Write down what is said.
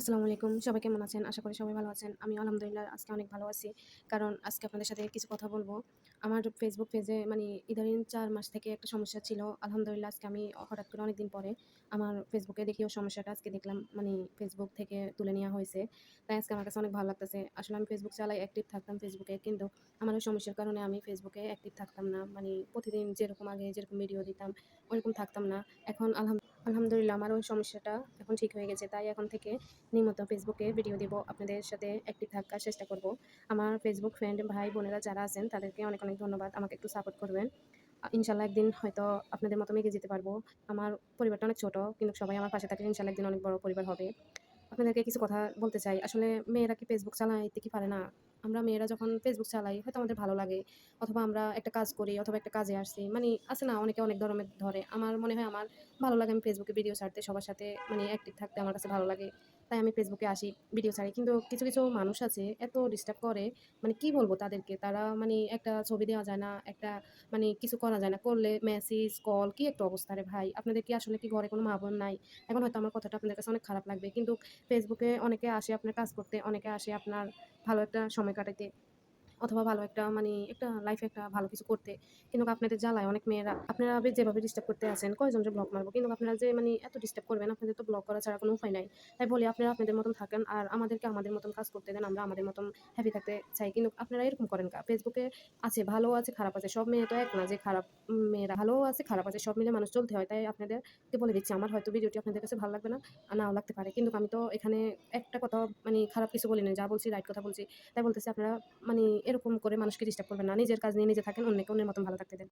আসসালামু আলাইকুম। সবাই কেমন আছেন? আশা করি সবাই ভালো আছেন। আমি আলহামদুলিল্লাহ আজকে অনেক ভালো আছি। কারণ আজকে আপনাদের সাথে কিছু কথা বলব। আমার Facebook পেজে ইদানিং ৪ মাস থেকে একটা সমস্যা ছিল। আলহামদুলিল্লাহ আজকে আমি হঠাৎ করে অনেকদিন পরে আমার Facebook এ দেখি ও সমস্যাটা আজকে দেখলাম Facebook থেকে তুলে নেওয়া হয়েছে। তাই আজকে আমার কাছে অনেক ভালো লাগতেছে। আসলে আমি Facebook চালাই, অ্যাক্টিভ থাকতাম Facebook এ। কিন্তু আমার ওই সমস্যার কারণে আমি Facebook এ অ্যাক্টিভ থাকতাম না। প্রতিদিন যেরকম আগে যেরকম ভিডিও দিতাম ওরকম থাকতাম না। এখন আলহামদুলিল্লাহ আমার ওই সমস্যাটা এখন ঠিক হয়ে গেছে। তাই এখন থেকে নিয়মিত ফেসবুকে ভিডিও দিব। আপনাদের সাথে অ্যাক্টিভ থাকার চেষ্টা করব। আমার ফেসবুক ফ্রেন্ড ভাই বোনেরা যারা আছেন তাদেরকে অনেক, অনেক ধন্যবাদ। আমাকে একটু সাপোর্ট করবেন। ইনশাআল্লাহ একদিন হয়তো আপনাদের মতো এগিয়ে যেতে পারবো। আমার পরিবারটা অনেক ছোট, কিন্তু সবাই আমার পাশে থাকলে ইনশাআল্লাহ একদিন অনেক বড় পরিবার হবে। আপনাদেরকে কিছু কথা বলতে চাই। আসলে মেয়েরা কি ফেসবুক চালাইতে কি পারে না? আমরা মেয়েরা যখন ফেসবুক চালাই হয়তো আমাদের ভালো লাগে, অথবা আমরা একটা কাজ করি অথবা একটা কাজে আসছি। আছে না, অনেকে অনেক ধরনের ধরে। আমার মনে হয় আমার ভালো লাগে আমি ফেসবুকে ভিডিও ছাড়তে, সবার সাথে অ্যাক্টিভ থাকতে আমার কাছে ভালো লাগে। তাই আমি ফেসবুকে আসি, ভিডিও ছাড়ি। কিন্তু কিছু, কিছু মানুষ আছে এত ডিস্টার্ব করে, কি বলবো তাদেরকে? তারা একটা ছবি দেওয়া যায় না, একটা কিছু করা যায় না। করলে মেসেজ, কল কি একটা অবস্থা রে ভাই! আপনাদের কি আসলে কি ঘরে কোনো মা-বোন নাই? এখন হয়তো আমার কথাটা আপনাদের কাছে অনেক খারাপ লাগবে। কিন্তু ফেসবুকে অনেকে আসে আপনার কাজ করতে, অনেকে আসে আপনার ভালো একটা সময় কাটাইতে। অথবা ভালো একটা একটা লাইফে একটা ভালো কিছু করতে। কিন্তু আপনাদের জ্বালায় অনেক মেয়েরা আপনারা যেভাবে ডিস্টার্ব করতে আছেন, কয়জনরে ব্লক মারবো? কিন্তু আপনারা যে এত ডিস্টার্ব করবেন, আপনাদের তো ব্লক করা ছাড়া কোনো উপায় নাই। তাই বলি আপনারা আপনাদের মতন থাকেন আর আমাদেরকে আমাদের মতন কাজ করতে দেন। আমরা আমাদের মতন হ্যাপি থাকতে চাই। কিন্তু আপনারা এরকম করেন ফেসবুকে আছে, ভালো আছে, খারাপ আছে। সব মেয়ে তো এক না যে খারাপ। মেয়েরা ভালোও আছে, খারাপ আছে। সব মিলে মানুষ চলতে হয়। তাই আপনাদেরকে বলে দিচ্ছি, আমার হয়তো ভিডিওটি আপনাদের কাছে ভালো লাগবে না, নাও লাগতে পারে। কিন্তু আমি তো এখানে একটা কথাও খারাপ কিছু বলি নাই। যা বলছি রাইট কথা বলছি। তাই বলতেছি আপনারা এরকম করে মানুষকে ডিস্টার্ব করবেন না। নিজের কাজ নিয়ে নিজে থাকেন, অন্যকে অন্যের মতন ভালো থাকতে দেন।